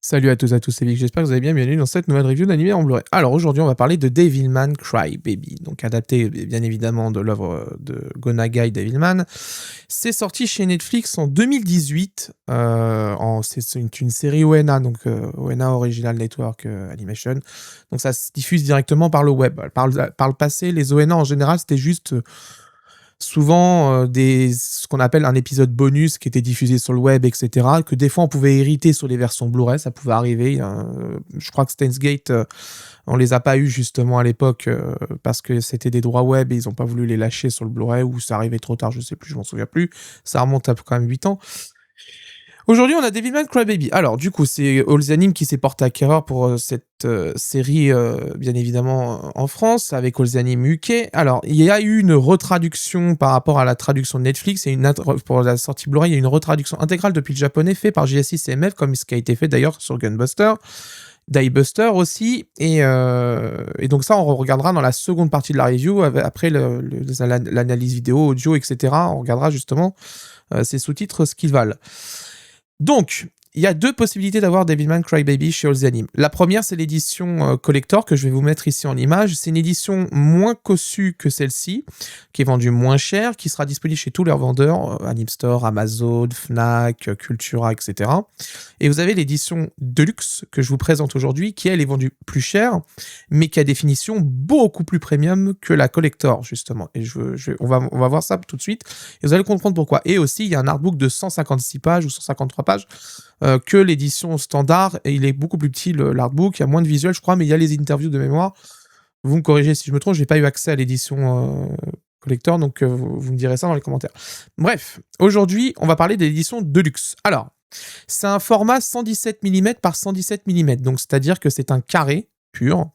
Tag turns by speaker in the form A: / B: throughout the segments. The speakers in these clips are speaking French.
A: Salut à tous, c'est Vic, j'espère que vous allez bien, bienvenue dans cette nouvelle review d'animé en Blu-ray. Alors aujourd'hui on va parler de Devilman Crybaby, donc adapté bien évidemment de l'œuvre de Go Nagai Devilman. C'est sorti chez Netflix en 2018, c'est une série ONA, donc ONA Original Network Animation, donc ça se diffuse directement par le web. Par le passé, les ONA en général c'était juste... souvent ce qu'on appelle un épisode bonus qui était diffusé sur le web, etc., que des fois on pouvait hériter sur les versions Blu-ray, ça pouvait arriver. Je crois que Steins Gate, on les a pas eu justement à l'époque parce que c'était des droits web et ils ont pas voulu les lâcher sur le Blu-ray, ou ça arrivait trop tard, je sais plus, je m'en souviens plus. Ça remonte à quand même 8 ans. Aujourd'hui, on a Devilman Crybaby. Alors, du coup, c'est Allzanim qui s'est porté acquéreur pour cette série, bien évidemment, en France, avec Allzanim UK. Alors, il y a eu une retraduction par rapport à la traduction de Netflix, et pour la sortie Blu-ray, il y a une retraduction intégrale depuis le japonais, fait par JSI CMF, comme ce qui a été fait d'ailleurs sur Gunbuster, Diebuster aussi, et donc ça, on regardera dans la seconde partie de la review, après l'analyse vidéo, audio, etc. On regardera justement ces sous-titres, ce qu'ils valent. Donc, il y a deux possibilités d'avoir Devilman Crybaby chez Allzanim. La première, c'est l'édition collector que je vais vous mettre ici en image. C'est une édition moins cossue que celle-ci, qui est vendue moins cher, qui sera disponible chez tous leurs vendeurs, Animstore, Amazon, Fnac, Cultura, etc. Et vous avez l'édition Deluxe que je vous présente aujourd'hui, qui elle est vendue plus cher, mais qui a des finitions beaucoup plus premium que la collector, justement. Et on va voir ça tout de suite, et vous allez comprendre pourquoi. Et aussi, il y a un artbook de 156 pages ou 153 pages, que l'édition standard, et il est beaucoup plus petit, l'artbook, il y a moins de visuels, je crois, mais il y a les interviews de mémoire. Vous me corrigez si je me trompe, j'ai pas eu accès à l'édition collector, donc vous me direz ça dans les commentaires. Bref, aujourd'hui, on va parler de l'édition Deluxe. Alors, c'est un format 117 mm par 117 mm, donc c'est-à-dire que c'est un carré pur,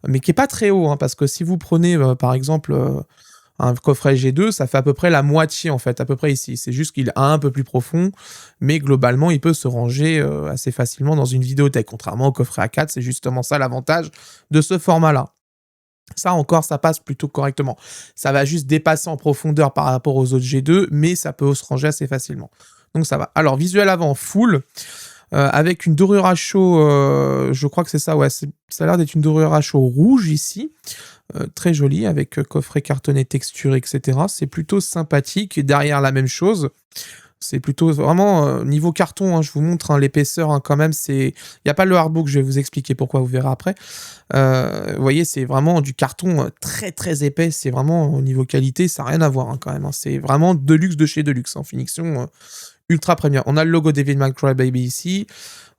A: mais qui est pas très haut, hein, parce que si vous prenez par exemple un coffret G2, ça fait à peu près la moitié en fait, à peu près ici. C'est juste qu'il est un peu plus profond, mais globalement, il peut se ranger assez facilement dans une vidéothèque, contrairement au coffret A4. C'est justement ça l'avantage de ce format-là. Ça encore, ça passe plutôt correctement. Ça va juste dépasser en profondeur par rapport aux autres G2, mais ça peut se ranger assez facilement. Donc ça va. Alors, visuel avant full, avec une dorure à chaud, je crois que c'est ça, ouais, ça a l'air d'être une dorure à chaud rouge ici. Très joli, avec coffret cartonné texturé, etc. C'est plutôt sympathique. Et derrière, la même chose. C'est plutôt vraiment niveau carton, hein, je vous montre l'épaisseur, quand même. Il n'y a pas le hardbook, je vais vous expliquer pourquoi, vous verrez après. Vous voyez, c'est vraiment du carton très très épais. C'est vraiment au niveau qualité, ça n'a rien à voir quand même. C'est vraiment Deluxe de chez Deluxe, en finition ultra premium. On a le logo Devilman Crybaby ici.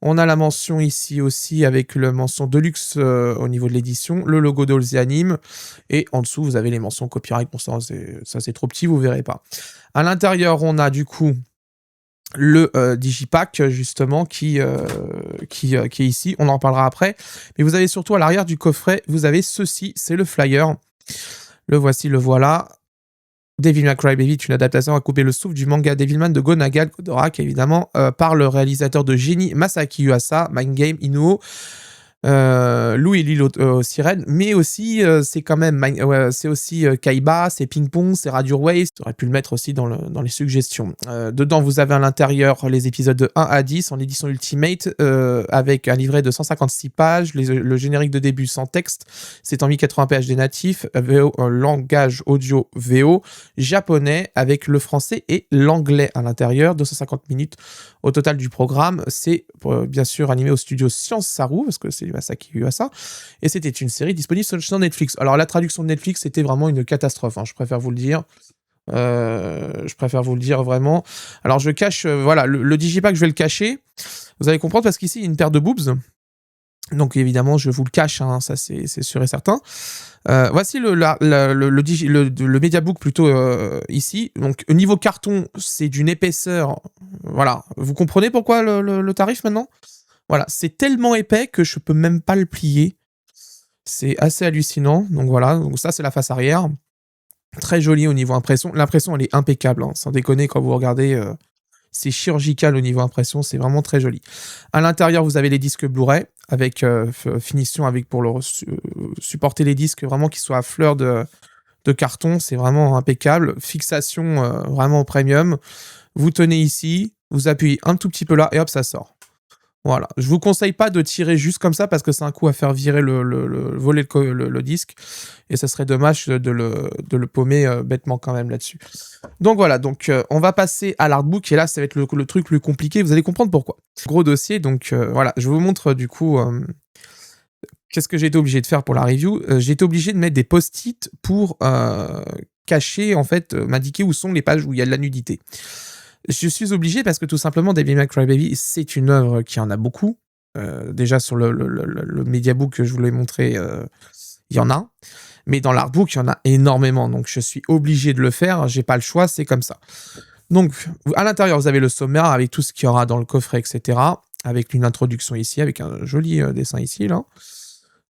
A: On a la mention ici aussi avec la mention Deluxe au niveau de l'édition, le logo d'Allzanim, et en dessous vous avez les mentions copyright. Bon, ça c'est trop petit, vous verrez pas. À l'intérieur, on a du coup le Digipack justement qui est ici, on en parlera après. Mais vous avez surtout à l'arrière du coffret, vous avez ceci, c'est le flyer. Le voici, le voilà. Devilman Crybaby est une adaptation à couper le souffle du manga Devilman de Go Nagai Kodorak, évidemment, par le réalisateur de Génie Masaki Yuasa, Mind Game Inu, Lou et Lilo Sirène, mais aussi c'est quand même c'est aussi Kaiba, c'est Ping Pong, c'est Radio Waves. J'aurais pu le mettre aussi dans les suggestions. Dedans, vous avez à l'intérieur les épisodes de 1 à 10 en édition Ultimate, avec un livret de 156 pages, le générique de début sans texte. C'est en 1080p HD natif, langage audio VO, japonais avec le français et l'anglais à l'intérieur, 250 minutes au total du programme. C'est bien sûr animé au studio Science Saru, parce que c'est Masaki Yuasa, et c'était une série disponible sur Netflix. Alors la traduction de Netflix, c'était vraiment une catastrophe, hein, je préfère vous le dire. Vraiment. Alors je cache, voilà, le Digipack, je vais le cacher. Vous allez comprendre, parce qu'ici, il y a une paire de boobs. Donc évidemment, je vous le cache, hein, ça c'est sûr et certain. Voici le Mediabook plutôt ici. Donc au niveau carton, c'est d'une épaisseur. Voilà. Vous comprenez pourquoi le tarif maintenant? Voilà, c'est tellement épais que je peux même pas le plier. C'est assez hallucinant. Donc voilà, donc ça c'est la face arrière. Très joli au niveau impression. L'impression elle est impeccable, hein, sans déconner quand vous regardez. C'est chirurgical au niveau impression, c'est vraiment très joli. À l'intérieur, vous avez les disques Blu-ray avec finition, pour supporter les disques vraiment qui soient à fleur de carton. C'est vraiment impeccable. Fixation vraiment premium. Vous tenez ici, vous appuyez un tout petit peu là et hop, ça sort. Voilà. Je vous conseille pas de tirer juste comme ça parce que c'est un coup à faire virer voler le disque et ça serait dommage de le paumer, bêtement quand même là-dessus. Donc voilà, donc on va passer à l'artbook et là ça va être le truc le plus compliqué, vous allez comprendre pourquoi. Gros dossier donc voilà, je vous montre du coup, qu'est-ce que j'ai été obligé de faire pour la review? J'ai été obligé de mettre des post-it pour, cacher en fait, m'indiquer où sont les pages où il y a de la nudité. Je suis obligé parce que tout simplement Devil May Cry Baby, c'est une œuvre qui en a beaucoup. Déjà sur le mediabook que je vous l'ai montré, il y en a. Mais dans l'artbook, il y en a énormément. Donc je suis obligé de le faire, j'ai pas le choix, c'est comme ça. Donc à l'intérieur, vous avez le sommaire avec tout ce qu'il y aura dans le coffret, et cetera. Avec une introduction ici, avec un joli, dessin ici, là.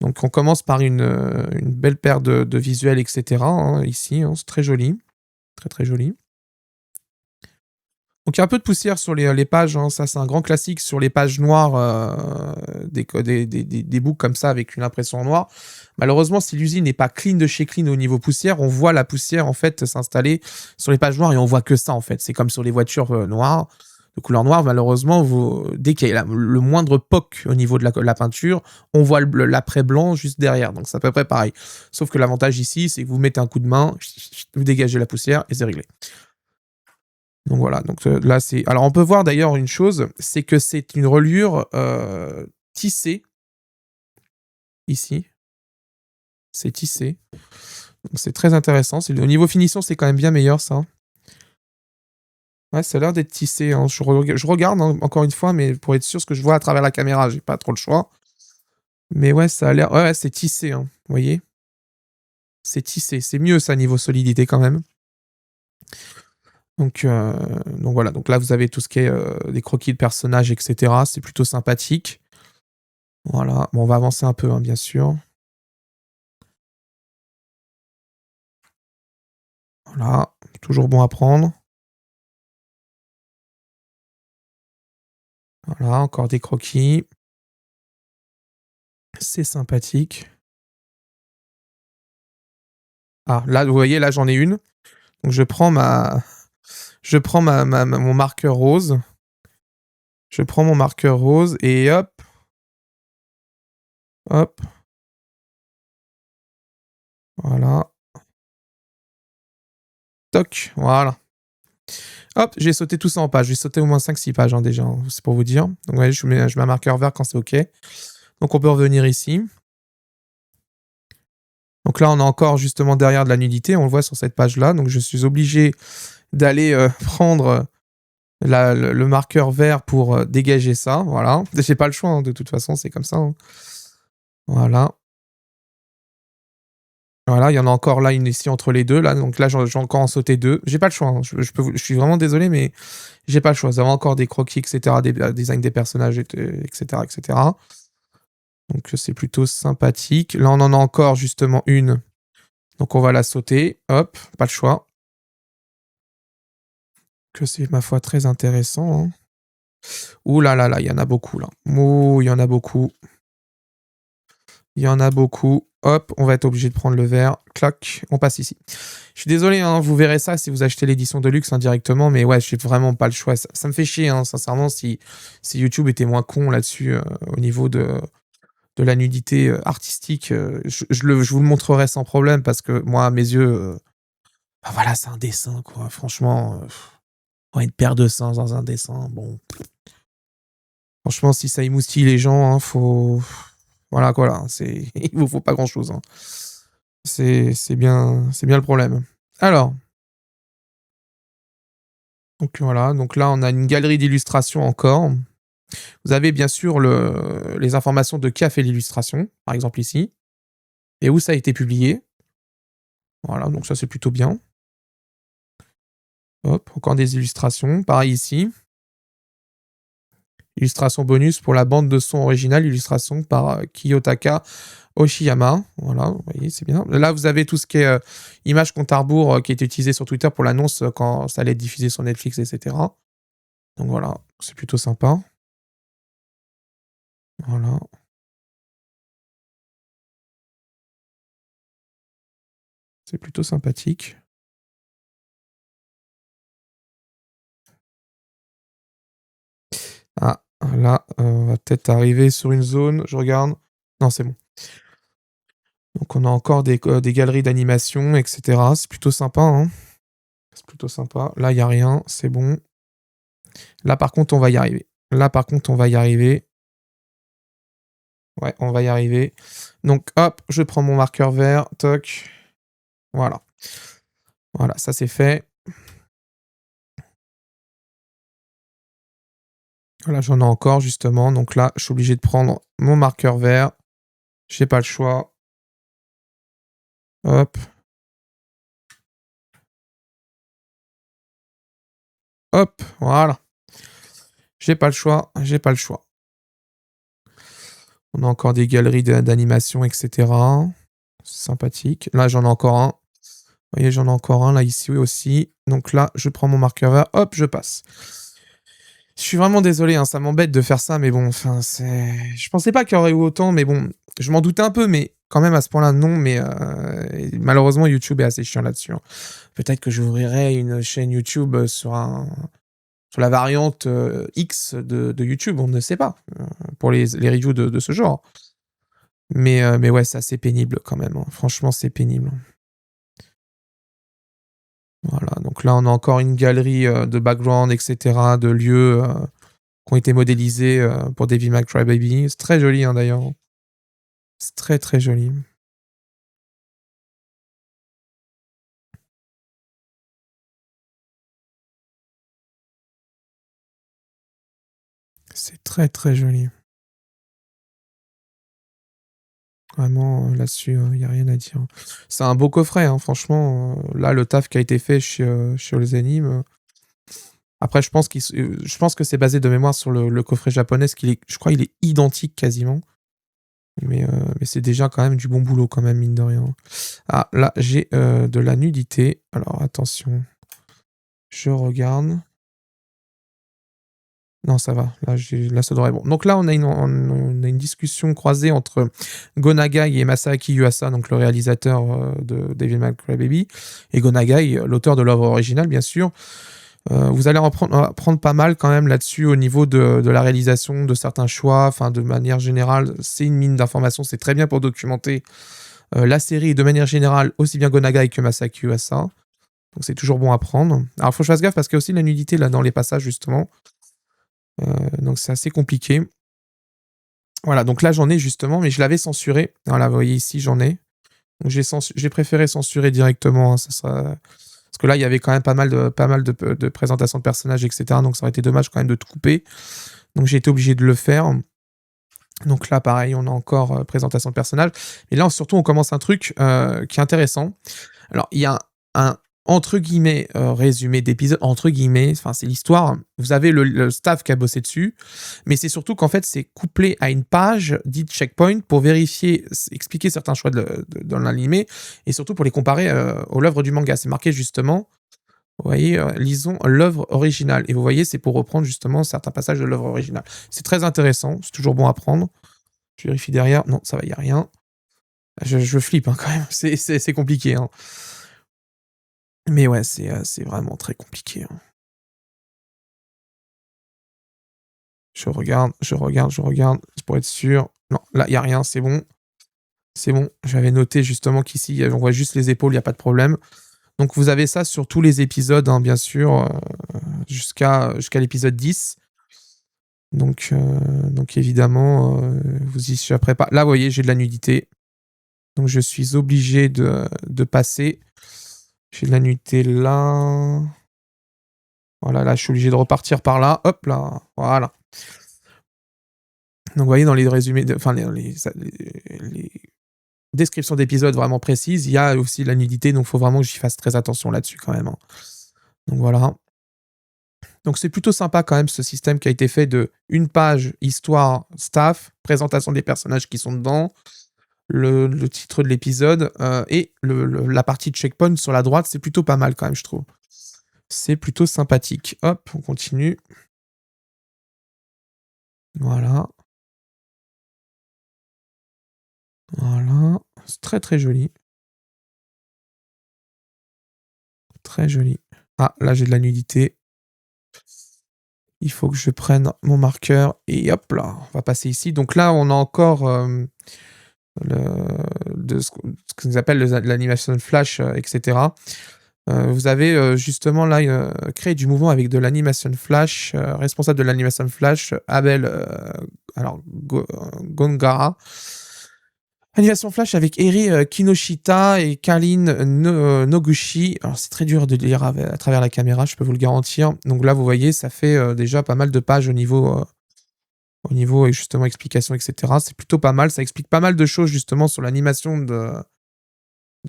A: Donc on commence par une belle paire de visuels, et cetera, hein, ici, hein, c'est très joli. Très, très joli. Donc il y a un peu de poussière sur les pages, hein, ça c'est un grand classique sur les pages noires, des books comme ça avec une impression noire. Malheureusement, si l'usine n'est pas clean de chez clean au niveau poussière, on voit la poussière en fait s'installer sur les pages noires et on voit que ça en fait. C'est comme sur les voitures noires, de couleur noire, malheureusement, dès qu'il y a le moindre poc au niveau de la peinture, on voit l'après blanc juste derrière. Donc c'est à peu près pareil. Sauf que l'avantage ici, c'est que vous mettez un coup de main, vous dégagez la poussière et c'est réglé. Donc voilà, donc là c'est. Alors on peut voir d'ailleurs une chose, c'est que c'est une reliure tissée ici. C'est tissé. Donc c'est très intéressant. Au niveau finition, c'est quand même bien meilleur ça. Ouais, ça a l'air d'être tissé, hein. Je regarde hein, encore une fois, mais pour être sûr, ce que je vois à travers la caméra, j'ai pas trop le choix. Mais ouais, ça a l'air. Ouais, ouais, c'est tissé, hein. Vous voyez? C'est tissé. C'est mieux ça niveau solidité quand même. Donc voilà. Donc là, vous avez tout ce qui est des croquis de personnages, etc. C'est plutôt sympathique. Voilà. Bon, on va avancer un peu, hein, bien sûr. Voilà. Toujours bon à prendre. Voilà. Encore des croquis. C'est sympathique. Ah, là, vous voyez, là, j'en ai une. Donc, je prends mon marqueur rose. Je prends mon marqueur rose et hop, hop, voilà, toc, voilà. Hop, j'ai sauté tout ça en page. J'ai sauté au moins 5-6 pages hein, déjà, hein, c'est pour vous dire. Donc, ouais, je mets un marqueur vert quand c'est OK. Donc, on peut revenir ici. Donc là, on est encore justement derrière de la nudité. On le voit sur cette page-là. Donc, je suis obligé d'aller prendre le marqueur vert pour dégager ça. Voilà. J'ai pas le choix, hein, de toute façon, c'est comme ça. Hein. Voilà. Voilà, il y en a encore là une ici entre les deux là, donc là j'en vais encore en sauter deux. J'ai pas le choix, hein, je suis vraiment désolé, mais j'ai pas le choix. Vous avez encore des croquis, et cetera, des designs des personnages, et cetera, et cetera. Donc c'est plutôt sympathique. Là on en a encore justement une, donc on va la sauter. Hop, pas le choix. Que c'est ma foi très intéressant. Hein. Ouh là là là, il y en a beaucoup là. Ouh, il y en a beaucoup. Il y en a beaucoup. Hop, on va être obligé de prendre le verre. Clac, on passe ici. Je suis désolé, hein, vous verrez ça si vous achetez l'édition de luxe indirectement, mais ouais, j'ai vraiment pas le choix. Ça me fait chier, hein, sincèrement, si YouTube était moins con là-dessus au niveau de la nudité artistique. Je vous le montrerai sans problème parce que moi, à mes yeux, bah voilà, c'est un dessin, quoi. Franchement, ouais, une paire de seins dans un dessin, bon. Franchement, si ça émoustille les gens, hein, faut. Voilà, quoi, là. Il vous faut pas grand-chose. Hein. C'est bien le problème. Alors, donc voilà, donc là on a une galerie d'illustrations encore. Vous avez bien sûr les informations de qui a fait l'illustration, par exemple ici, et où ça a été publié. Voilà, donc ça c'est plutôt bien. Hop, encore des illustrations, pareil ici. Illustration bonus pour la bande de son originale, illustration par Kiyotaka Oshiyama. Voilà, vous voyez, c'est bien. Là, vous avez tout ce qui est image compte à rebours qui a été utilisé sur Twitter pour l'annonce quand ça allait être diffusé sur Netflix, etc. Donc voilà, c'est plutôt sympa. Voilà. C'est plutôt sympathique. Ah, Là, on va peut-être arriver sur une zone, je regarde. Non, c'est bon. Donc on a encore des galeries d'animation, et cetera. C'est plutôt sympa, hein. C'est plutôt sympa. Là, il y a rien, c'est bon. Là, par contre, on va y arriver. Là, par contre, on va y arriver. Ouais, on va y arriver. Donc hop, je prends mon marqueur vert, toc. Voilà. Voilà, ça c'est fait. Voilà, j'en ai encore justement. Donc là, je suis obligé de prendre mon marqueur vert. J'ai pas le choix. Hop, hop, voilà. J'ai pas le choix, j'ai pas le choix. On a encore des galeries d'animation, et cetera. C'est sympathique. Là, j'en ai encore un. Vous voyez, j'en ai encore un là, ici aussi. Donc là, je prends mon marqueur vert, hop, je passe. Je suis vraiment désolé, hein, ça m'embête de faire ça, mais bon, enfin, c'est je pensais pas qu'il y aurait eu autant, mais bon, je m'en doutais un peu, mais quand même à ce point-là, non, mais malheureusement, YouTube est assez chiant là-dessus, hein. Peut-être que j'ouvrirai une chaîne YouTube, sur la variante, X de YouTube, on ne sait pas, pour les reviews de ce genre. Mais ouais, c'est assez pénible quand même, hein. Franchement, c'est pénible. Voilà, donc là, on a encore une galerie, de background et cetera, de lieux, qui ont été modélisés, pour Devil May Cry Baby. C'est très joli, hein, d'ailleurs. C'est très, très joli. C'est très, très joli. Vraiment, là-dessus, il y a rien à dire. C'est un beau coffret, hein, franchement, là, le taf qui a été fait chez Olzanim, après je pense que c'est basé de mémoire sur le coffret japonais, parce qu'il est je crois il est identique quasiment, mais c'est déjà quand même du bon boulot quand même, mine de rien. Ah, là, j'ai, de la nudité. Alors attention, je regarde. Non, ça va. Là, ça devrait être bon. Donc là, on a une discussion croisée entre Go Nagai et Masaaki Yuasa, donc le réalisateur, de Devil May Cry Baby, et Go Nagai, l'auteur de l'œuvre originale, bien sûr. Vous allez apprendre pas mal quand même là-dessus au niveau de la réalisation, de certains choix. Enfin, de manière générale, c'est une mine d'informations. C'est très bien pour documenter, la série et de manière générale, aussi bien Go Nagai que Masaaki Yuasa. Donc c'est toujours bon à prendre. Alors, faut que je fasse gaffe parce qu'il y a aussi de la nudité là dans les passages, justement. Donc c'est assez compliqué. Voilà, donc là j'en ai justement, mais je l'avais censuré. Voilà, vous voyez ici, j'en ai. Donc j'ai préféré censurer directement, hein, ça sera parce que là, il y avait quand même pas mal de présentations de personnages, et cetera, donc ça aurait été dommage quand même de tout couper. Donc j'ai été obligé de le faire. Donc là, pareil, on a encore, présentation de personnages. Et là, surtout, on commence un truc, qui est intéressant. Alors, il y a un entre guillemets, «résumé d'épisode», entre guillemets, enfin, c'est l'histoire. Vous avez le staff qui a bossé dessus, mais c'est surtout qu'en fait, c'est couplé à une page dite checkpoint pour vérifier, expliquer certains choix dans l'animé et surtout pour les comparer, aux l'œuvre du manga. C'est marqué justement, vous voyez, lisons l'œuvre originale et vous voyez, c'est pour reprendre justement certains passages de l'œuvre originale. C'est très intéressant, c'est toujours bon à prendre. Je vérifie derrière, non, ça va, il y a rien. Je flippe, hein, quand même, c'est compliqué, hein. Mais ouais, c'est vraiment très compliqué, hein. Je regarde, pour être sûr. Non, là, il y a rien, c'est bon. C'est bon. J'avais noté justement qu'ici, on voit juste les épaules, il y a pas de problème. Donc vous avez ça sur tous les épisodes, hein, bien sûr, jusqu'à l'épisode 10. Donc évidemment, vous y échapperez pas. Là, vous voyez, j'ai de la nudité, donc je suis obligé de passer. J'ai de la nudité là. Voilà, là, je suis obligé de repartir par là. Hop là, voilà. Donc vous voyez dans les résumés, enfin les descriptions d'épisodes vraiment précises, il y a aussi la nudité, donc il faut vraiment que j'y fasse très attention là-dessus quand même, hein. Donc voilà. Donc c'est plutôt sympa quand même ce système qui a été fait de une page histoire, staff, présentation des personnages qui sont dedans, le titre de l'épisode, et la partie checkpoint sur la droite, c'est plutôt pas mal quand même, je trouve. C'est plutôt sympathique. Hop, on continue. Voilà, voilà. C'est très très joli. Très joli. Ah, là j'ai de la nudité. Il faut que je prenne mon marqueur et hop là, on va passer ici. Donc là, on a encore ce qu'on appelle l'animation flash, etc. Vous avez justement là créé du mouvement avec de l'animation flash, responsable de l'animation flash, Abel Gongara. Animation flash avec Eri Kinoshita et Kalin Noguchi. Alors c'est très dur de lire à travers la caméra, je peux vous le garantir. Donc là, vous voyez, ça fait déjà pas mal de pages au niveau justement explication, etc. C'est plutôt pas mal, ça explique pas mal de choses justement sur l'animation de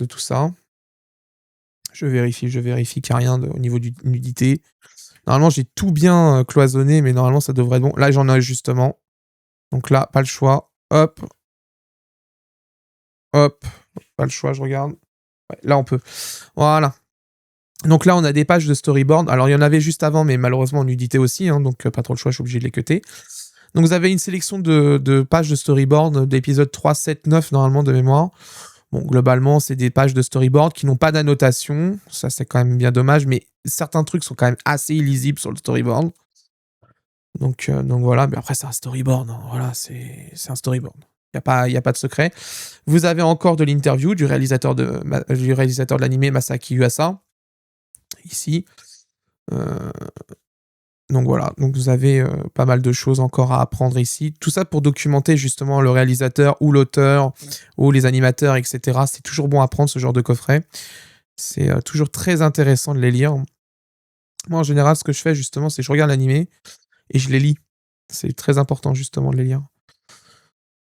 A: tout ça. Je vérifie qu'il n'y a rien au niveau du nudité. Normalement, j'ai tout bien cloisonné, mais normalement, ça devrait être bon. Là, j'en ai justement. Donc là, pas le choix. Hop. Hop. Pas le choix, je regarde. Ouais, là, on peut. Voilà. Donc là, on a des pages de storyboard. Alors, il y en avait juste avant, mais malheureusement, en nudité aussi. Hein, donc, pas trop le choix, je suis obligé de les cutter. Donc, vous avez une sélection de pages de storyboard d'épisodes 3, 7, 9, normalement, de mémoire. Bon, globalement, c'est des pages de storyboard qui n'ont pas d'annotation. Ça, c'est quand même bien dommage, mais certains trucs sont quand même assez illisibles sur le storyboard. Donc voilà, mais après, c'est un storyboard. Hein. Voilà, c'est un storyboard. Il n'y a pas de secret. Vous avez encore de l'interview du réalisateur de l'animé Masaaki Yuasa. Ici. Donc voilà, donc vous avez pas mal de choses encore à apprendre ici. Tout ça pour documenter justement le réalisateur ou l'auteur ou les animateurs, etc. C'est toujours bon à prendre ce genre de coffret. C'est toujours très intéressant de les lire. Moi, en général, ce que je fais justement, c'est que je regarde l'animé et je les lis. C'est très important justement de les lire.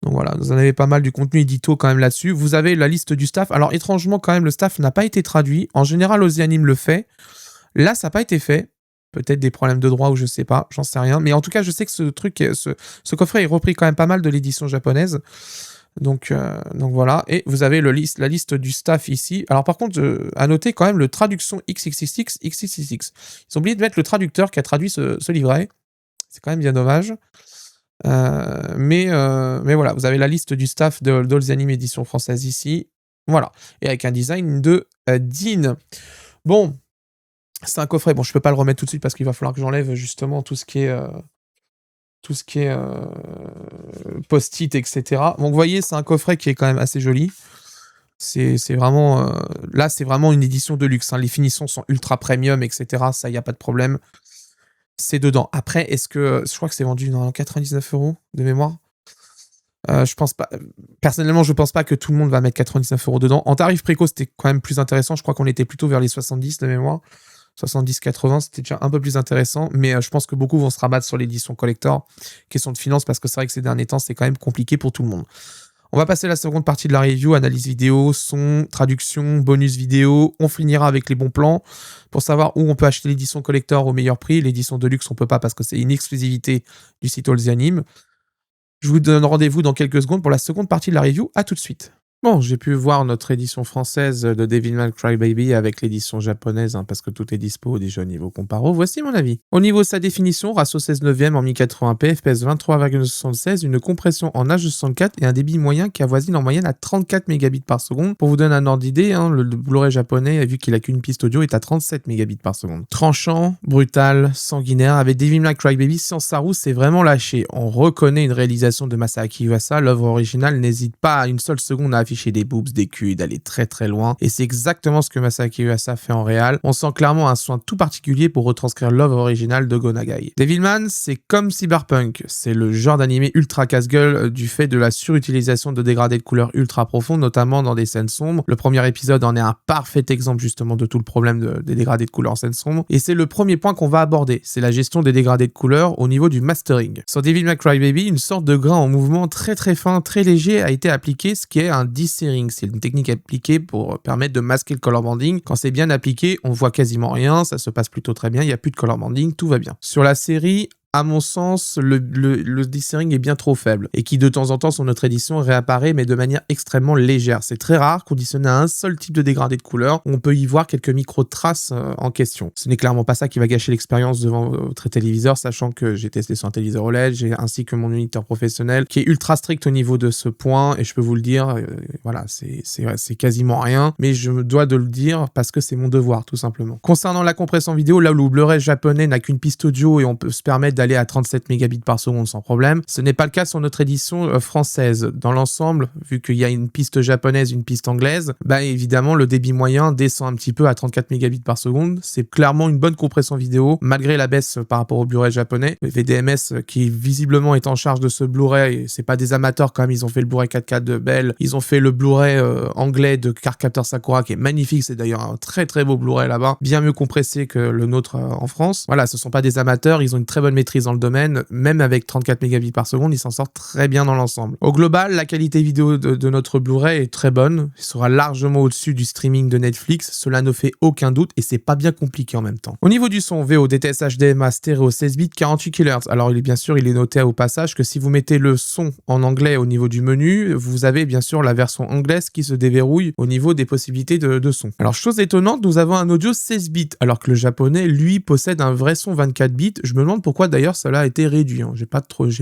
A: Donc voilà, vous en avez pas mal du contenu édito quand même là-dessus. Vous avez la liste du staff. Alors étrangement, quand même, le staff n'a pas été traduit. En général, Ozianime le fait. Là, ça n'a pas été fait. Peut-être des problèmes de droit ou je sais pas, j'en sais rien. Mais en tout cas, je sais que ce coffret est repris quand même pas mal de l'édition japonaise. Donc voilà. Et vous avez la liste du staff ici. Alors par contre, à noter quand même le traduction XXXX. Ils ont oublié de mettre le traducteur qui a traduit ce livret. C'est quand même bien dommage. Mais voilà, vous avez la liste du staff de Dolls Anime édition française ici. Voilà. Et avec un design de Dean. Bon. C'est un coffret. Bon, je peux pas le remettre tout de suite parce qu'il va falloir que j'enlève justement tout ce qui est post-it, etc. Donc, vous voyez, c'est un coffret qui est quand même assez joli. C'est vraiment... là, c'est vraiment une édition de luxe. Hein. Les finitions sont ultra premium, etc. Ça, il n'y a pas de problème. C'est dedans. Après, est-ce que... Je crois que c'est vendu dans 99 € de mémoire. Je pense pas... Personnellement, je pense pas que tout le monde va mettre 99 € dedans. En tarif préco, c'était quand même plus intéressant. Je crois qu'on était plutôt vers les 70 de mémoire. 70-80, c'était déjà un peu plus intéressant, mais je pense que beaucoup vont se rabattre sur l'édition collector. Question de finance, parce que c'est vrai que ces derniers temps, c'est quand même compliqué pour tout le monde. On va passer à la seconde partie de la review, analyse vidéo, son, traduction, bonus vidéo. On finira avec les bons plans pour savoir où on peut acheter l'édition collector au meilleur prix. L'édition de luxe, on peut pas parce que c'est une exclusivité du site Allzianime. Je vous donne rendez-vous dans quelques secondes pour la seconde partie de la review. À tout de suite. Bon, j'ai pu voir notre édition française de Devilman Crybaby avec l'édition japonaise, parce que tout est dispo déjà au niveau comparo. Voici mon avis. Au niveau de sa définition, ratio 16 neuvième en 1080p, FPS 23,76, une compression en H264 et un débit moyen qui avoisine en moyenne à 34 mégabits par seconde. Pour vous donner un ordre d'idée, le Blu-ray japonais, vu qu'il a qu'une piste audio, est à 37 mégabits par seconde. Tranchant, brutal, sanguinaire, avec Devilman Crybaby, sans Saru, c'est vraiment lâché. On reconnaît une réalisation de Masaaki Yuasa, l'œuvre originale n'hésite pas à une seule seconde à afficher des boobs, des culs, d'aller très très loin. Et c'est exactement ce que Masaaki Yuasa fait en réal. On sent clairement un soin tout particulier pour retranscrire l'œuvre originale de Go Nagai. Devilman, c'est comme Cyberpunk. C'est le genre d'animé ultra casse-gueule du fait de la surutilisation de dégradés de couleurs ultra profonds, notamment dans des scènes sombres. Le premier épisode en est un parfait exemple justement de tout le problème des dégradés de couleurs en scènes sombres. Et c'est le premier point qu'on va aborder. C'est la gestion des dégradés de couleurs au niveau du mastering. Sur Devilman Crybaby, une sorte de grain en mouvement très très fin, très léger a été appliqué, ce qui est un desering. C'est une technique appliquée pour permettre de masquer le color banding. Quand c'est bien appliqué, on voit quasiment rien, ça se passe plutôt très bien, il n'y a plus de color banding, tout va bien. Sur la série, à mon sens, le dithering est bien trop faible et qui de temps en temps sur notre édition réapparaît mais de manière extrêmement légère. C'est très rare, conditionné à un seul type de dégradé de couleur, on peut y voir quelques micro-traces en question. Ce n'est clairement pas ça qui va gâcher l'expérience devant votre téléviseur, sachant que j'ai testé sur un téléviseur OLED, ainsi que mon moniteur professionnel qui est ultra strict au niveau de ce point et je peux vous le dire, voilà, c'est quasiment rien, mais je me dois de le dire parce que c'est mon devoir tout simplement. Concernant la compression vidéo, là où le Blu-ray japonais n'a qu'une piste audio et on peut se permettre d'aller à 37 mégabits par seconde sans problème. Ce n'est pas le cas sur notre édition française. Dans l'ensemble, vu qu'il y a une piste japonaise, une piste anglaise, bah évidemment le débit moyen descend un petit peu à 34 mégabits par seconde. C'est clairement une bonne compression vidéo, malgré la baisse par rapport au Blu-ray japonais. Le VDMS qui visiblement est en charge de ce Blu-ray, c'est pas des amateurs quand même, ils ont fait le Blu-ray 4K de Bell, ils ont fait le Blu-ray anglais de Cardcaptor Sakura qui est magnifique, c'est d'ailleurs un très très beau Blu-ray là-bas, bien mieux compressé que le nôtre en France. Voilà, ce sont pas des amateurs, ils ont une très bonne maîtrise dans le domaine, même avec 34 mégabits par seconde, ils s'en sortent très bien dans l'ensemble. Au global, la qualité vidéo de notre Blu-ray est très bonne, il sera largement au-dessus du streaming de Netflix, cela ne fait aucun doute et c'est pas bien compliqué en même temps. Au niveau du son, VO, DTS, HDMI, stéréo, 16 bits, 48 kHz. Alors il est noté au passage que si vous mettez le son en anglais au niveau du menu, vous avez bien sûr la version anglaise qui se déverrouille au niveau des possibilités de son. Alors chose étonnante, nous avons un audio 16 bits, alors que le japonais, lui, possède un vrai son 24 bits. Je me demande pourquoi d'ailleurs cela a été réduit. J'ai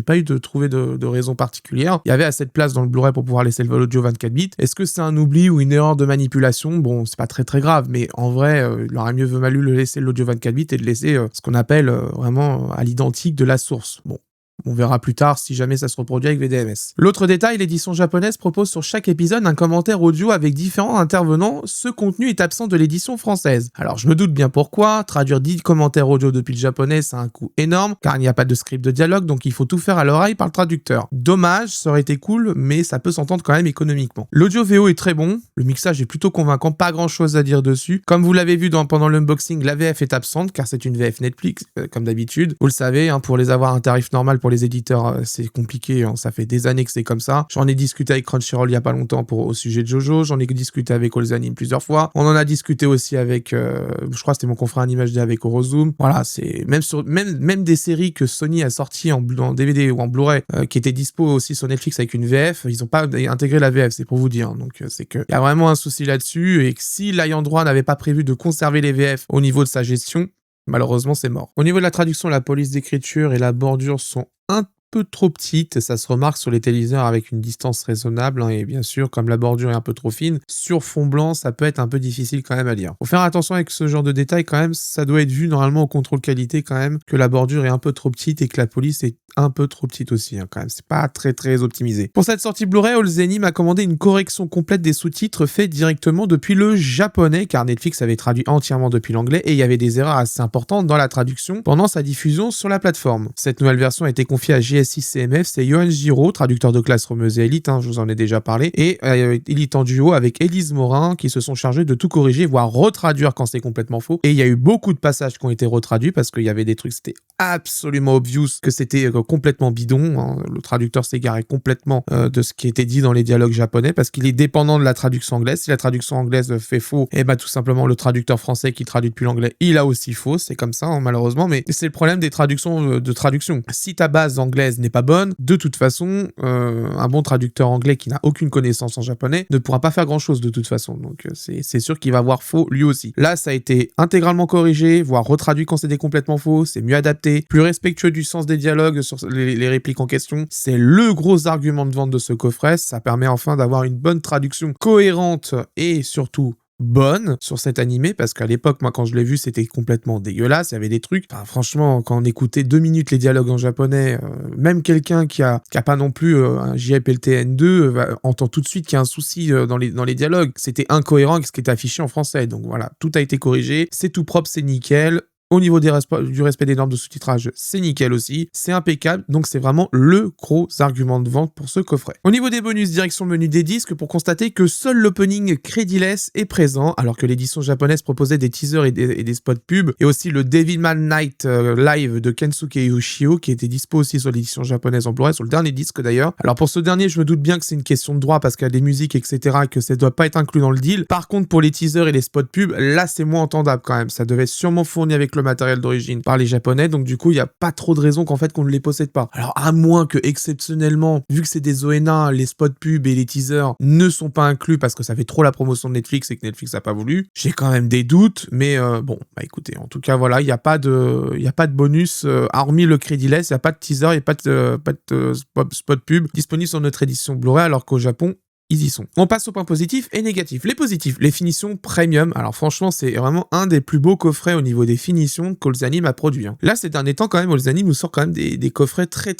A: pas eu de trouver de raison particulière. Il y avait assez de place dans le Blu-ray pour pouvoir laisser l'audio 24 bits. Est-ce que c'est un oubli ou une erreur de manipulation? Bon, c'est pas très très grave, mais en vrai, il aurait mieux valu le laisser l'audio 24 bits et de laisser ce qu'on appelle vraiment à l'identique de la source. Bon. On verra plus tard si jamais ça se reproduit avec VDMS. L'autre détail, l'édition japonaise propose sur chaque épisode un commentaire audio avec différents intervenants. Ce contenu est absent de l'édition française. Alors je me doute bien pourquoi, traduire 10 commentaires audio depuis le japonais, c'est un coût énorme, car il n'y a pas de script de dialogue, donc il faut tout faire à l'oreille par le traducteur. Dommage, ça aurait été cool, mais ça peut s'entendre quand même économiquement. L'audio VO est très bon, le mixage est plutôt convaincant, pas grand chose à dire dessus. Comme vous l'avez vu pendant l'unboxing, la VF est absente, car c'est une VF Netflix, comme d'habitude. Vous le savez, pour les avoir un tarif normal pour les éditeurs, c'est compliqué, ça fait des années que c'est comme ça. J'en ai discuté avec Crunchyroll il y a pas longtemps au sujet de Jojo, j'en ai discuté avec All the Anime plusieurs fois, on en a discuté aussi avec, je crois que c'était mon confrère Animage Day avec Orozoom. Voilà, c'est même des séries que Sony a sorties en DVD ou en Blu-ray, qui étaient dispo aussi sur Netflix avec une VF, ils ont pas intégré la VF, c'est pour vous dire. Donc c'est que il y a vraiment un souci là-dessus, et que si l'ayant droit n'avait pas prévu de conserver les VF au niveau de sa gestion, malheureusement, c'est mort. Au niveau de la traduction, la police d'écriture et la bordure sont un peu trop petites, ça se remarque sur les téléviseurs avec une distance raisonnable, et bien sûr, comme la bordure est un peu trop fine, sur fond blanc, ça peut être un peu difficile quand même à lire. Faut faire attention avec ce genre de détails quand même, ça doit être vu normalement au contrôle qualité quand même, que la bordure est un peu trop petite et que la police est un peu trop petite aussi, quand même, c'est pas très très optimisé. Pour cette sortie Blu-ray, All the Anime a commandé une correction complète des sous-titres faits directement depuis le japonais, car Netflix avait traduit entièrement depuis l'anglais et il y avait des erreurs assez importantes dans la traduction pendant sa diffusion sur la plateforme. Cette nouvelle version a été confiée à GSI CMF, c'est Yohan Jiro, traducteur de classe Romeuse et Elite, je vous en ai déjà parlé, et Elite en duo avec Élise Morin, qui se sont chargés de tout corriger, voire retraduire quand c'est complètement faux. Et il y a eu beaucoup de passages qui ont été retraduits parce qu'il y avait des trucs, c'était absolument obvious que c'était complètement bidon. Le traducteur s'égarait complètement de ce qui était dit dans les dialogues japonais parce qu'il est dépendant de la traduction anglaise. Si la traduction anglaise fait faux, et tout simplement le traducteur français qui traduit depuis l'anglais, il a aussi faux. C'est comme ça, malheureusement, mais c'est le problème des traductions de traduction. Si ta base anglaise n'est pas bonne, de toute façon, un bon traducteur anglais qui n'a aucune connaissance en japonais ne pourra pas faire grand chose de toute façon. Donc c'est sûr qu'il va avoir faux lui aussi. Là, ça a été intégralement corrigé, voire retraduit quand c'était complètement faux. C'est mieux adapté, plus respectueux du sens des dialogues sur les répliques en question. C'est le gros argument de vente de ce coffret. Ça permet enfin d'avoir une bonne traduction cohérente et surtout bonne sur cet animé, parce qu'à l'époque, moi, quand je l'ai vu, c'était complètement dégueulasse, il y avait des trucs, franchement, quand on écoutait 2 minutes les dialogues en japonais, même quelqu'un qui a pas non plus un JPLTN2 entend tout de suite qu'il y a un souci dans les dialogues, c'était incohérent avec ce qui était affiché en français, donc voilà, tout a été corrigé, c'est tout propre, c'est nickel. Au niveau du respect des normes de sous-titrage, c'est nickel aussi, c'est impeccable, donc c'est vraiment le gros argument de vente pour ce coffret. Au niveau des bonus, direction le menu des disques pour constater que seul l'opening Crediless est présent, alors que l'édition japonaise proposait des teasers et des spots pubs, et aussi le Devilman Night live de Kensuke Yoshio qui était dispo aussi sur l'édition japonaise en Blu-ray, sur le dernier disque d'ailleurs. Alors pour ce dernier, je me doute bien que c'est une question de droit parce qu'il y a des musiques, etc., que ça doit pas être inclus dans le deal. Par contre, pour les teasers et les spots pubs, là c'est moins entendable quand même, ça devait être sûrement fourni avec le matériel d'origine par les Japonais, donc du coup, il n'y a pas trop de raisons qu'en fait qu'on ne les possède pas. Alors, à moins que, exceptionnellement, vu que c'est des ONA, les spots pubs et les teasers ne sont pas inclus parce que ça fait trop la promotion de Netflix et que Netflix n'a pas voulu, j'ai quand même des doutes, mais bon, bah écoutez, en tout cas, voilà, il n'y a pas de bonus, hormis le crédit-less, il n'y a pas de teaser, il n'y a pas de spot pub disponible sur notre édition Blu-ray, alors qu'au Japon, ils y sont. On passe aux points positifs et négatifs. Les positifs, les finitions premium. Alors franchement, c'est vraiment un des plus beaux coffrets au niveau des finitions qu'Olzanim a produit. Là, ces derniers temps, quand même, Olzanim nous sort quand même des coffrets très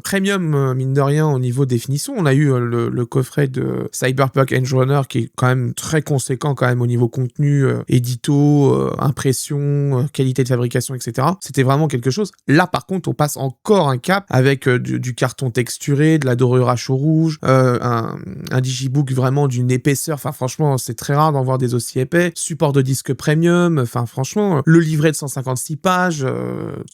A: premium, mine de rien, au niveau des finitions. On a eu le coffret de Cyberpunk Edge Runner qui est quand même très conséquent quand même au niveau contenu, édito, impression, qualité de fabrication, etc. C'était vraiment quelque chose. Là, par contre, on passe encore un cap avec du carton texturé, de la dorure à chaud rouge, un digibook vraiment d'une épaisseur, enfin franchement c'est très rare d'en voir des aussi épais, support de disque premium, enfin franchement le livret de 156 pages,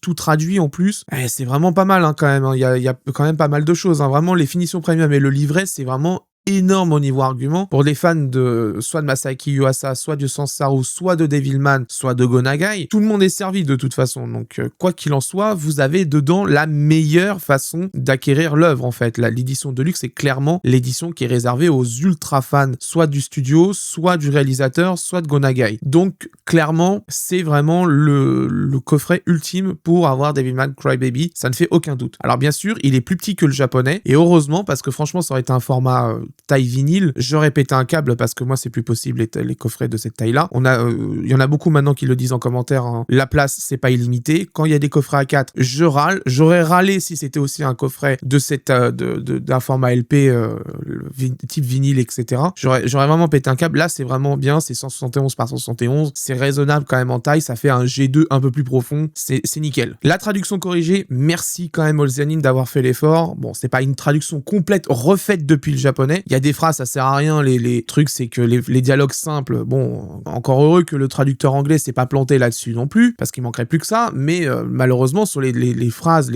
A: tout traduit en plus, c'est vraiment pas mal quand même, il y a quand même pas mal de choses, vraiment les finitions premium et le livret c'est vraiment énorme au niveau argument pour les fans de soit de Masaaki Yuasa, soit de Sansaru, soit de Devilman, soit de Go Nagai. Tout le monde est servi de toute façon, donc quoi qu'il en soit, vous avez dedans la meilleure façon d'acquérir l'œuvre en fait. L'édition de luxe est clairement l'édition qui est réservée aux ultra fans, soit du studio, soit du réalisateur, soit de Go Nagai. Donc clairement, c'est vraiment le coffret ultime pour avoir Devilman Crybaby, ça ne fait aucun doute. Alors bien sûr, il est plus petit que le japonais, et heureusement parce que franchement ça aurait été un format taille vinyle, j'aurais pété un câble parce que moi c'est plus possible les coffrets de cette taille-là. Il y en a beaucoup maintenant qui le disent en commentaire, la place c'est pas illimité. Quand il y a des coffrets A4, je râle. J'aurais râlé si c'était aussi un coffret de cette d'un format LP type vinyle, etc. J'aurais vraiment pété un câble. Là c'est vraiment bien, c'est 171 par 171, c'est raisonnable quand même en taille, ça fait un G2 un peu plus profond, c'est nickel. La traduction corrigée, merci quand même Olzanim d'avoir fait l'effort. Bon, c'est pas une traduction complète refaite depuis le japonais. Il y a des phrases, ça sert à rien, les trucs, c'est que les dialogues simples, bon, encore heureux que le traducteur anglais s'est pas planté là-dessus non plus, parce qu'il manquerait plus que ça, mais malheureusement, sur les phrases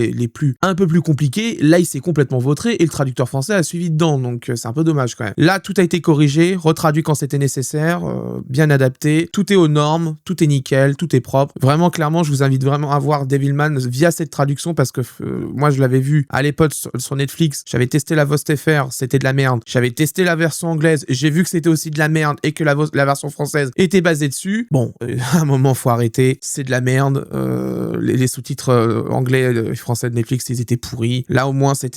A: un peu plus compliquées, là, il s'est complètement vautré, et le traducteur français a suivi dedans, donc c'est un peu dommage quand même. Là, tout a été corrigé, retraduit quand c'était nécessaire, bien adapté, tout est aux normes, tout est nickel, tout est propre. Vraiment, clairement, je vous invite vraiment à voir Devilman via cette traduction, parce que moi, je l'avais vu à l'époque sur Netflix, j'avais testé la VostFR, c'était de la merde. J'avais testé la version anglaise, j'ai vu que c'était aussi de la merde et que la version française était basée dessus. Bon, à un moment, faut arrêter, c'est de la merde. Les sous-titres anglais et français de Netflix, ils étaient pourris. Là, au moins, c'est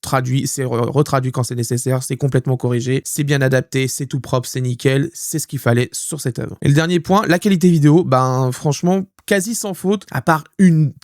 A: traduit, c'est retraduit quand c'est nécessaire, c'est complètement corrigé, c'est bien adapté, c'est tout propre, c'est nickel, c'est ce qu'il fallait sur cette œuvre. Et le dernier point, la qualité vidéo, ben franchement, quasi sans faute, à part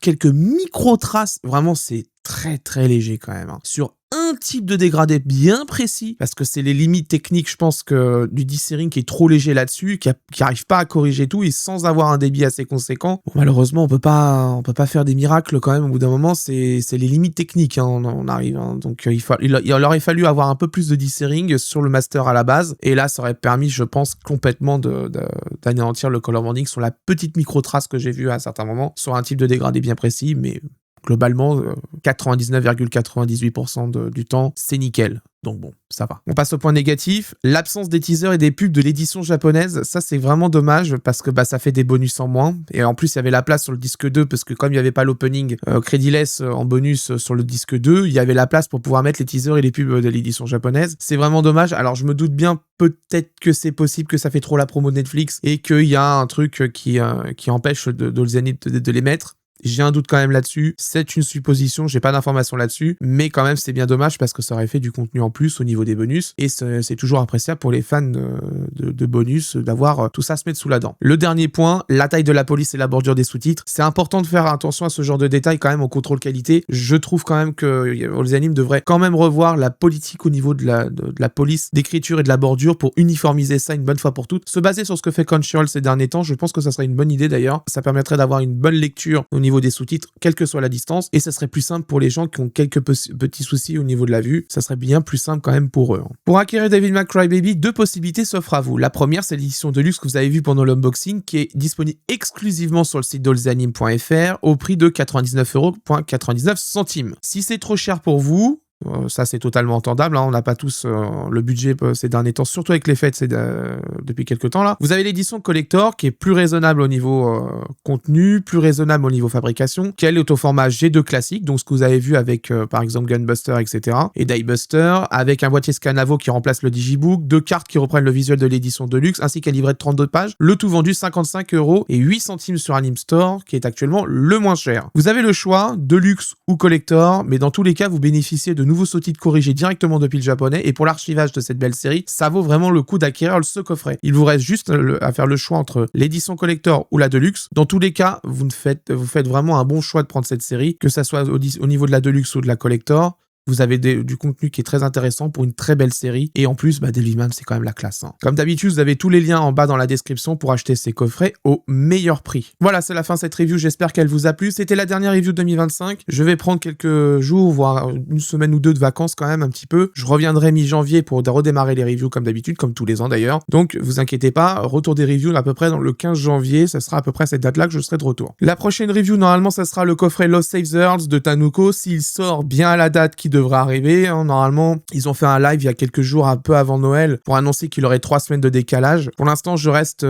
A: quelques micro-traces, vraiment, c'est très léger quand même. Sur un type de dégradé bien précis, parce que c'est les limites techniques, je pense, que du dissering qui est trop léger là-dessus, qui arrive pas à corriger tout, et sans avoir un débit assez conséquent. Bon, malheureusement, on peut pas faire des miracles quand même, au bout d'un moment, c'est les limites techniques, on arrive, donc il aurait fallu avoir un peu plus de dissering sur le master à la base, et là, ça aurait permis, je pense, complètement d'anéantir le color banding sur la petite micro-trace que j'ai vue à un certain moment, sur un type de dégradé bien précis, mais globalement, 99,98% du temps, c'est nickel. Donc bon, ça va. On passe au point négatif. L'absence des teasers et des pubs de l'édition japonaise, ça c'est vraiment dommage parce que ça fait des bonus en moins. Et en plus, il y avait la place sur le disque 2 parce que comme il n'y avait pas l'opening crédit-less en bonus sur le disque 2, il y avait la place pour pouvoir mettre les teasers et les pubs de l'édition japonaise. C'est vraiment dommage. Alors je me doute bien peut-être que c'est possible que ça fait trop la promo de Netflix et qu'il y a un truc qui empêche de les mettre. J'ai un doute quand même là-dessus, c'est une supposition, j'ai pas d'informations là-dessus, mais quand même c'est bien dommage parce que ça aurait fait du contenu en plus au niveau des bonus, et c'est toujours appréciable pour les fans de bonus d'avoir tout ça se mettre sous la dent. Le dernier point, la taille de la police et la bordure des sous-titres, c'est important de faire attention à ce genre de détails quand même au contrôle qualité. Je trouve quand même que Olzanim devrait quand même revoir la politique au niveau de la police, d'écriture et de la bordure pour uniformiser ça une bonne fois pour toutes. Se baser sur ce que fait Crunchyroll ces derniers temps, je pense que ça serait une bonne idée d'ailleurs, ça permettrait d'avoir une bonne lecture au niveau des sous-titres, quelle que soit la distance, et ça serait plus simple pour les gens qui ont quelques petits soucis au niveau de la vue, ça serait bien plus simple quand même pour eux. Pour acquérir Devilman Crybaby, deux possibilités s'offrent à vous. La première, c'est l'édition de luxe que vous avez vue pendant l'unboxing, qui est disponible exclusivement sur le site d'olzanim.fr au prix de 99,99 €. Si c'est trop cher pour vous, Ça, c'est totalement entendable, hein. On n'a pas tous le budget ces derniers temps, surtout avec les fêtes depuis quelques temps là. Vous avez l'édition collector qui est plus raisonnable au niveau contenu, plus raisonnable au niveau fabrication, qui elle est au format G2 classique, donc ce que vous avez vu avec par exemple Gunbuster, etc. et Diebuster, avec un boîtier Scanavo qui remplace le Digibook, 2 cartes qui reprennent le visuel de l'édition Deluxe, ainsi qu'un livret de 32 pages, le tout vendu 55 € et 8 centimes sur Anime Store, qui est actuellement le moins cher. Vous avez le choix, Deluxe ou collector, mais dans tous les cas, vous bénéficiez de nouveaux sous-titres corrigés directement depuis le japonais, et pour l'archivage de cette belle série, ça vaut vraiment le coup d'acquérir ce coffret. Il vous reste juste à faire le choix entre l'édition collector ou la Deluxe. Dans tous les cas, vous faites vraiment un bon choix de prendre cette série, que ça soit au niveau de la Deluxe ou de la collector. Vous avez du contenu qui est très intéressant pour une très belle série. Et en plus, Devilman, c'est quand même la classe, hein. Comme d'habitude, vous avez tous les liens en bas dans la description pour acheter ces coffrets au meilleur prix. Voilà, c'est la fin de cette review. J'espère qu'elle vous a plu. C'était la dernière review 2025. Je vais prendre quelques jours, voire une semaine ou deux de vacances quand même, un petit peu. Je reviendrai mi-janvier pour redémarrer les reviews comme d'habitude, comme tous les ans d'ailleurs. Donc, vous inquiétez pas, retour des reviews à peu près dans le 15 janvier. Ça sera à peu près cette date-là que je serai de retour. La prochaine review, normalement, ça sera le coffret Lost Save the Earth de Tanuko. S'il sort bien à la date qui devrait arriver, hein, normalement, ils ont fait un live il y a quelques jours, un peu avant Noël, pour annoncer qu'il aurait 3 semaines de décalage. Pour l'instant, je reste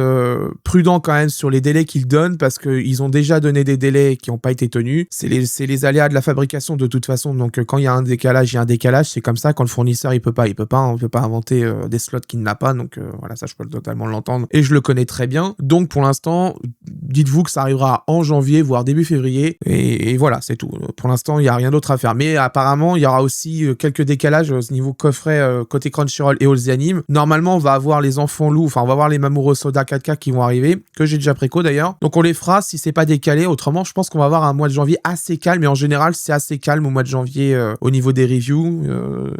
A: prudent quand même sur les délais qu'ils donnent, parce qu'ils ont déjà donné des délais qui n'ont pas été tenus. C'est les aléas de la fabrication de toute façon, donc quand il y a un décalage, il y a un décalage, c'est comme ça. Quand le fournisseur, il peut pas, on peut pas inventer des slots qu'il n'a pas, donc voilà, ça je peux totalement l'entendre, et je le connais très bien. Donc pour l'instant, dites-vous que ça arrivera en janvier, voire début février, et voilà, c'est tout. Pour l'instant, il n'y a rien d'autre à faire, mais apparemment, il y aura aussi quelques décalages au niveau coffret côté Crunchyroll et All the Anime. Normalement, on va avoir les enfants loups, enfin on va avoir les Mamoru Soda 4K qui vont arriver, que j'ai déjà préco d'ailleurs. Donc on les fera si c'est pas décalé. Autrement, je pense qu'on va avoir un mois de janvier assez calme, et en général, c'est assez calme au mois de janvier au niveau des reviews.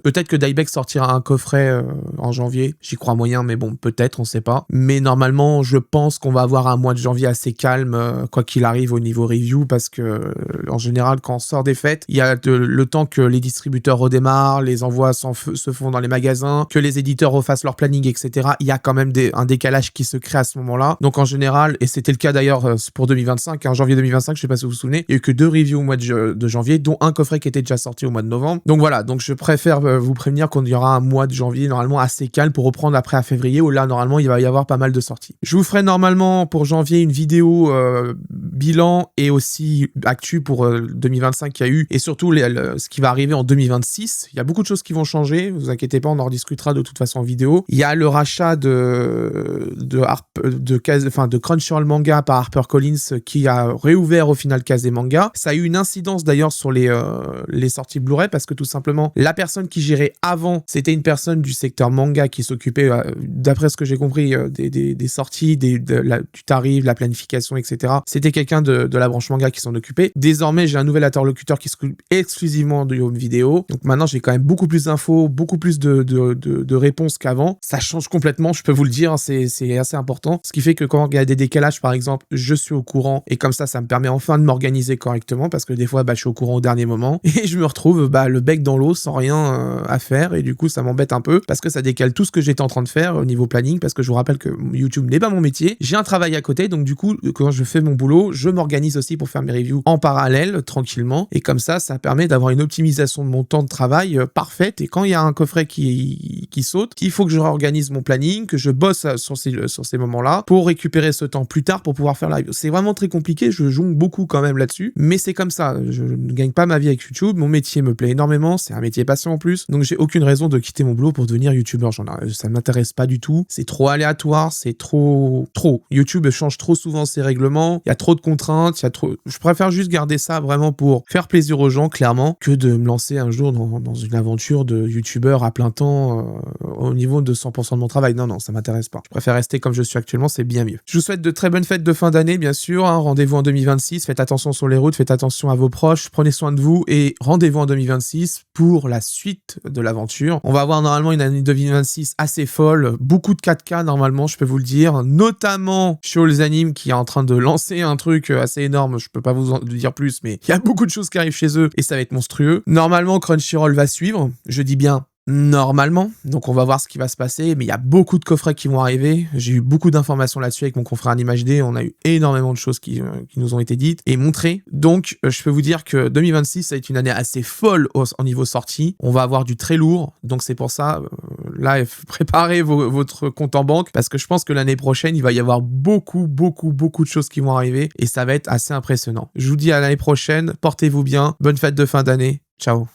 A: Peut-être que Diebex sortira un coffret en janvier, j'y crois moyen, mais bon, peut-être, on sait pas. Mais normalement, je pense qu'on va avoir un mois de janvier assez calme, quoi qu'il arrive au niveau review, parce que en général, quand on sort des fêtes, il y a le temps que les distributeurs redémarrent, les envois se font dans les magasins, que les éditeurs refassent leur planning, etc. Il y a quand même un décalage qui se crée à ce moment-là. Donc en général, et c'était le cas d'ailleurs pour 2025, hein, janvier 2025, je sais pas si vous vous souvenez, il y a eu que 2 reviews au mois de janvier, dont un coffret qui était déjà sorti au mois de novembre. Donc voilà, donc je préfère vous prévenir qu'on y aura un mois de janvier normalement assez calme pour reprendre après à février, où là normalement il va y avoir pas mal de sorties. Je vous ferai normalement pour janvier une vidéo bilan et aussi actu pour 2025 qu'il y a eu, et surtout ce qui va arriver en 2026. Il y a beaucoup de choses qui vont changer, vous inquiétez pas, on en rediscutera de toute façon en vidéo. Il y a le rachat de Crunchyroll Manga par HarperCollins qui a réouvert au final Case des mangas. Ça a eu une incidence d'ailleurs sur les sorties Blu-ray, parce que tout simplement, la personne qui gérait avant, c'était une personne du secteur manga qui s'occupait, d'après ce que j'ai compris, des sorties, du tarif, de la planification, etc. C'était quelqu'un de la branche manga qui s'en occupait. Désormais, j'ai un nouvel interlocuteur qui s'occupe exclusivement de home vidéo. Donc maintenant, j'ai quand même beaucoup plus d'infos, beaucoup plus de réponses qu'avant. Ça change complètement, je peux vous le dire, c'est assez important. Ce qui fait que quand il y a des décalages, par exemple, je suis au courant, et comme ça me permet enfin de m'organiser correctement, parce que des fois, je suis au courant au dernier moment, et je me retrouve le bec dans l'eau sans rien à faire, et du coup, ça m'embête un peu, parce que ça décale tout ce que j'étais en train de faire au niveau planning, parce que je vous rappelle que YouTube n'est pas mon métier. J'ai un travail à côté, donc du coup, quand je fais mon boulot, je m'organise aussi pour faire mes reviews en parallèle, tranquillement, et comme ça permet d'avoir une optimisation de mon temps de travail parfaite. Et quand il y a un coffret qui saute, il faut que je réorganise mon planning, que je bosse sur ces moments-là pour récupérer ce temps plus tard pour pouvoir faire la review. C'est vraiment très compliqué, je jongle beaucoup quand même là-dessus, mais c'est comme ça, je ne gagne pas ma vie avec YouTube, mon métier me plaît énormément, c'est un métier passion en plus, donc j'ai aucune raison de quitter mon boulot pour devenir youtubeur. Ça ne m'intéresse pas du tout, c'est trop aléatoire, c'est trop. YouTube change trop souvent ses règlements, il y a trop de contraintes, je préfère juste garder ça vraiment pour faire plaisir aux gens, clairement, que de me lancer un jour dans une aventure de youtubeur à plein temps au niveau de 100% de mon travail. Non, ça m'intéresse pas. Je préfère rester comme je suis actuellement, c'est bien mieux. Je vous souhaite de très bonnes fêtes de fin d'année, bien sûr, hein. Rendez-vous en 2026, faites attention sur les routes, faites attention à vos proches, prenez soin de vous, et rendez-vous en 2026 pour la suite de l'aventure. On va avoir normalement une année 2026 assez folle, beaucoup de 4K normalement, je peux vous le dire, notamment chez All the Anime qui est en train de lancer un truc assez énorme, je peux pas vous en dire plus, mais il y a beaucoup de choses qui arrivent chez eux et ça va être monstrueux. Normalement, Crunchyroll va suivre, je dis bien Normalement, donc on va voir ce qui va se passer, mais il y a beaucoup de coffrets qui vont arriver. J'ai eu beaucoup d'informations là-dessus avec mon confrère Animage D, on a eu énormément de choses qui nous ont été dites et montrées. Donc je peux vous dire que 2026 ça va être une année assez folle au niveau sortie. On va avoir du très lourd, donc c'est pour ça, là, préparez votre compte en banque, parce que je pense que l'année prochaine, il va y avoir beaucoup de choses qui vont arriver, et ça va être assez impressionnant. Je vous dis à l'année prochaine, portez-vous bien, bonne fête de fin d'année, ciao.